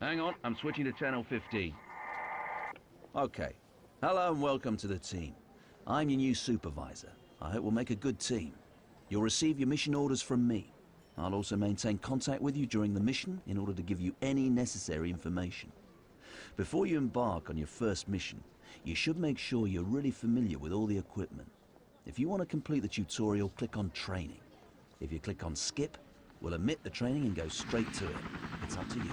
Hang on, I'm switching to channel 15. Okay. Hello and welcome to the team. I'm your new supervisor. I hope we'll make a good team. You'll receive your mission orders from me. I'll also maintain contact with you during the mission in order to give you any necessary information. Before you embark on your first mission, you should make sure you're really familiar with all the equipment. If you want to complete the tutorial, click on Training. If you click on Skip, we'll omit the training and go straight to it. It's up to you.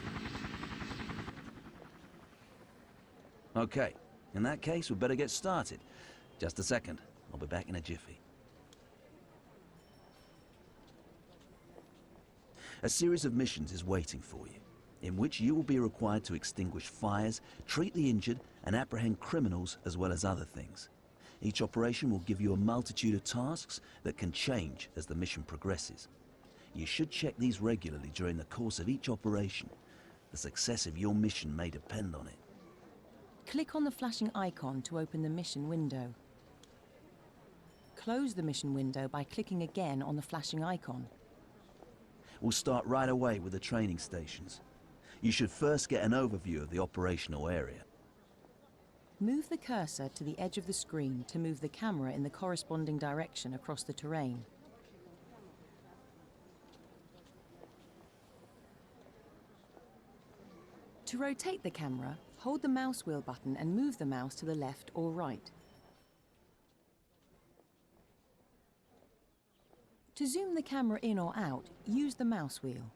Okay, in that case, we'd better get started. Just a second. I'll be back in a jiffy. A series of missions is waiting for you, in which you will be required to extinguish fires, treat the injured, and apprehend criminals as well as other things. Each operation will give you a multitude of tasks that can change as the mission progresses. You should check these regularly during the course of each operation. The success of your mission may depend on it. Click on the flashing icon to open the mission window. Close the mission window by clicking again on the flashing icon. We'll start right away with the training stations. You should first get an overview of the operational area. Move the cursor to the edge of the screen to move the camera in the corresponding direction across the terrain. To rotate the camera, hold the mouse wheel button and move the mouse to the left or right. To zoom the camera in or out, use the mouse wheel.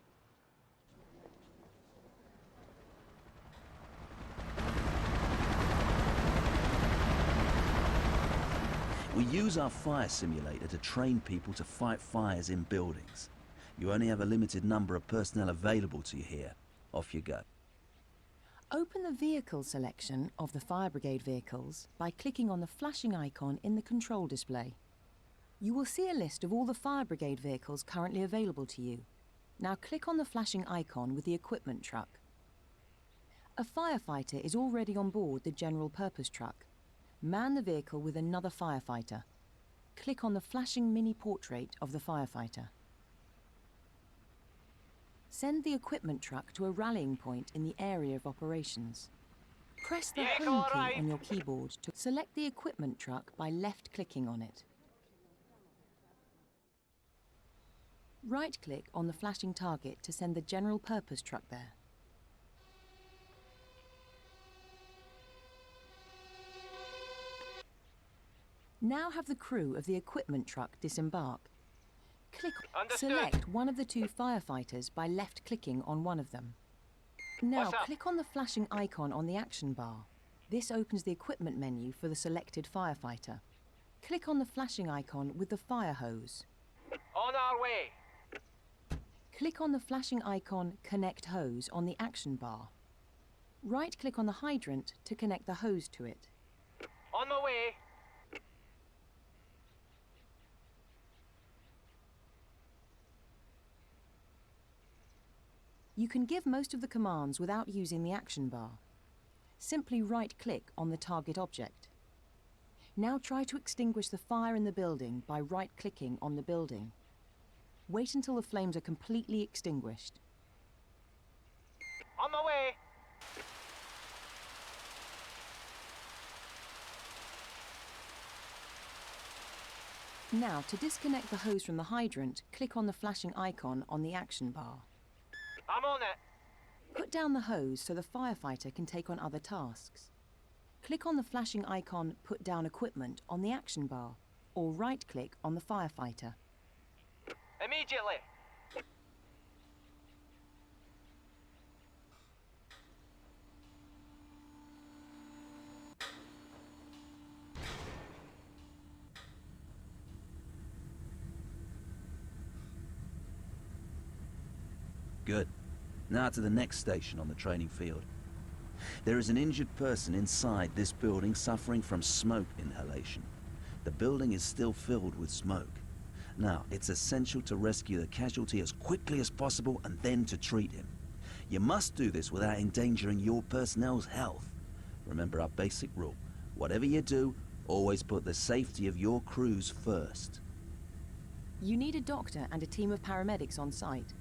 We use our fire simulator to train people to fight fires in buildings. You only have a limited number of personnel available to you here. Off you go. Open the vehicle selection of the fire brigade vehicles by clicking on the flashing icon in the control display. You will see a list of all the fire brigade vehicles currently available to you. Now click on the flashing icon with the equipment truck. A firefighter is already on board the general purpose truck. Man the vehicle with another firefighter. Click on the flashing mini portrait of the firefighter. Send the equipment truck to a rallying point in the area of operations. Press the home key on your keyboard to select the equipment truck by left-clicking on it. Right-click on the flashing target to send the general purpose truck there. Now have the crew of the equipment truck disembark. Select one of the two firefighters by left-clicking on one of them. Now click on the flashing icon on the action bar. This opens the equipment menu for the selected firefighter. Click on the flashing icon with the fire hose. On our way. Click on the flashing icon Connect Hose on the action bar. Right-click on the hydrant to connect the hose to it. On my way. You can give most of the commands without using the action bar. Simply right-click on the target object. Now try to extinguish the fire in the building by right-clicking on the building. Wait until the flames are completely extinguished. On my way. Now, to disconnect the hose from the hydrant, click on the flashing icon on the action bar. I'm on it. Put down the hose so the firefighter can take on other tasks. Click on the flashing icon Put Down Equipment on the action bar, or right-click on the firefighter. Immediately. Good. Now to the next station on the training field. There is an injured person inside this building suffering from smoke inhalation. The building is still filled with smoke. Now, it's essential to rescue the casualty as quickly as possible and then to treat him. You must do this without endangering your personnel's health. Remember our basic rule. Whatever you do, always put the safety of your crews first. You need a doctor and a team of paramedics on site.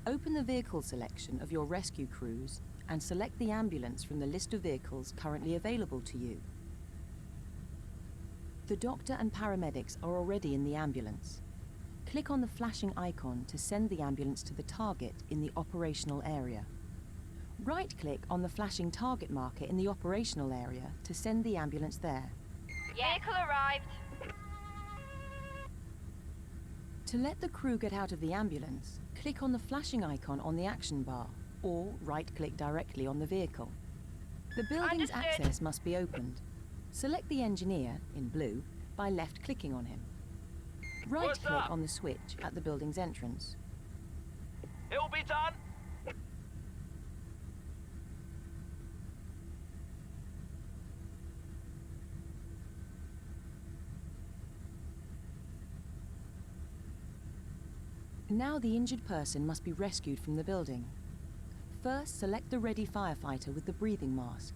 Open the vehicle selection of your rescue crews and select the ambulance from the list of vehicles currently available to you. The doctor and paramedics are already in the ambulance. Click on the flashing icon to send the ambulance to the target in the operational area. Right-click on the flashing target marker in the operational area to send the ambulance there. Vehicle arrived. To let the crew get out of the ambulance, click on the flashing icon on the action bar, or right-click directly on the vehicle. The building's Understood. access must be opened. Select the engineer, in blue, by left-clicking on him. Right-click up? on the switch at the building's entrance. It'll be done. Now the injured person must be rescued from the building. First, select the ready firefighter with the breathing mask.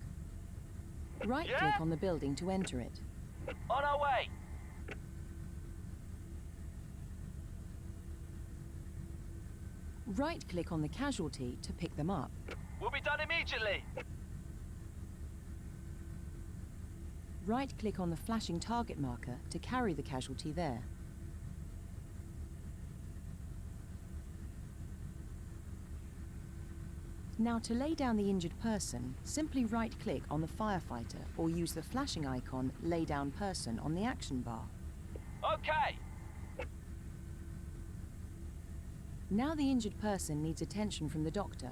Right-click Yeah? on the building to enter it. On our way. Right-click on the casualty to pick them up. We'll be done immediately. Right-click on the flashing target marker to carry the casualty there. Now to lay down the injured person, simply right-click on the firefighter or use the flashing icon Lay Down Person on the action bar. Okay. Now the injured person needs attention from the doctor.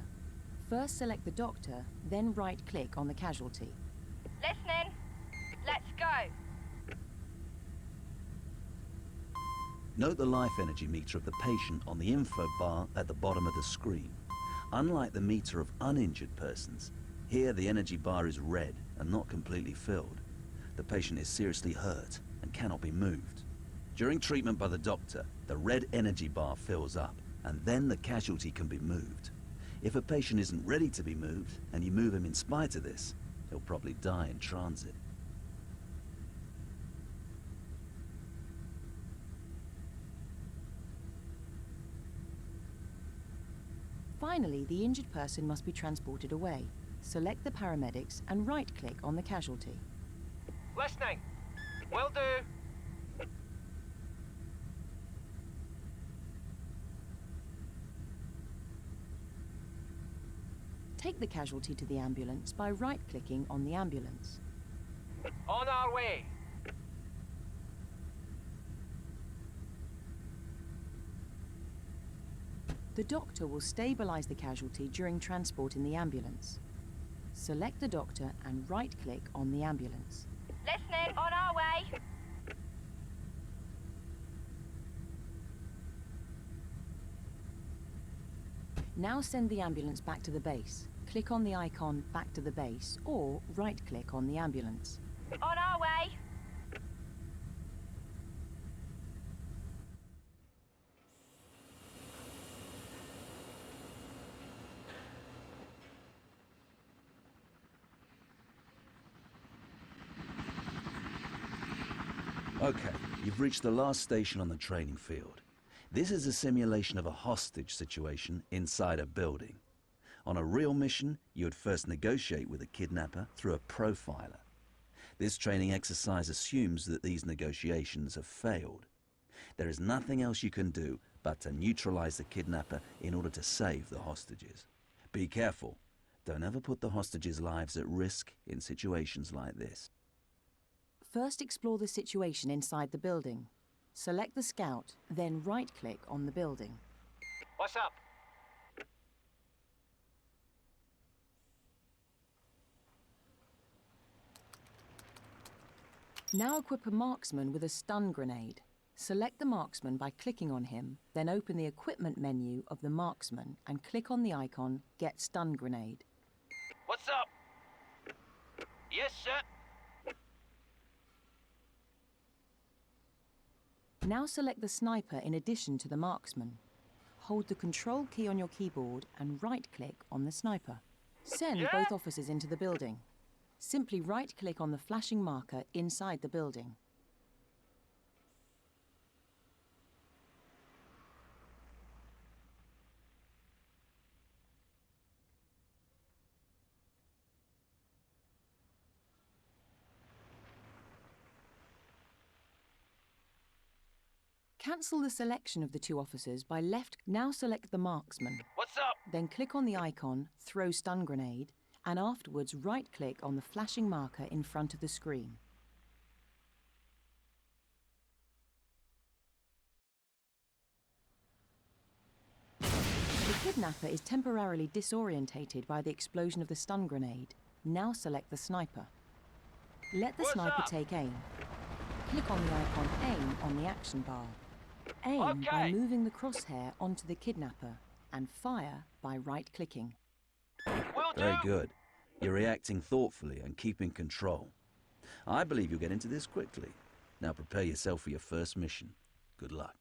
First select the doctor, then right-click on the casualty. Listening. Let's go. Note the life energy meter of the patient on the info bar at the bottom of the screen. Unlike the meter of uninjured persons, here the energy bar is red and not completely filled. The patient is seriously hurt and cannot be moved. During treatment by the doctor, the red energy bar fills up, and then the casualty can be moved. If a patient isn't ready to be moved, and you move him in spite of this, he'll probably die in transit. Finally, the injured person must be transported away. Select the paramedics and right-click on the casualty. Listening. Will do. Take the casualty to the ambulance by right-clicking on the ambulance. On our way. The doctor will stabilize the casualty during transport in the ambulance. Select the doctor and right-click on the ambulance. Listening. On our way. Now send the ambulance back to the base. Click on the icon Back to the Base or right-click on the ambulance. On our way. Okay, you've reached the last station on the training field. This is a simulation of a hostage situation inside a building. On a real mission, you would first negotiate with a kidnapper through a profiler. This training exercise assumes that these negotiations have failed. There is nothing else you can do but to neutralize the kidnapper in order to save the hostages. Be careful. Don't ever put the hostages' lives at risk in situations like this. First explore the situation inside the building. Select the scout, then right-click on the building. What's up? Now equip a marksman with a stun grenade. Select the marksman by clicking on him, then open the equipment menu of the marksman and click on the icon Get Stun Grenade. What's up? Yes, sir. Now select the sniper in addition to the marksman. Hold the control key on your keyboard and right-click on the sniper. Send Yeah? both officers into the building. Simply right-click on the flashing marker inside the building. Cancel the selection of the two officers by now select the marksman. What's up? Then click on the icon, Throw Stun Grenade, and afterwards right-click on the flashing marker in front of the screen. The kidnapper is temporarily disorientated by the explosion of the stun grenade. Now select the sniper. Let the What's sniper up? take aim. Click on the icon Aim on the action bar. Aim by Okay. moving the crosshair onto the kidnapper, and fire by right-clicking. Will do. Very good. You're reacting thoughtfully and keeping control. I believe you'll get into this quickly. Now prepare yourself for your first mission. Good luck.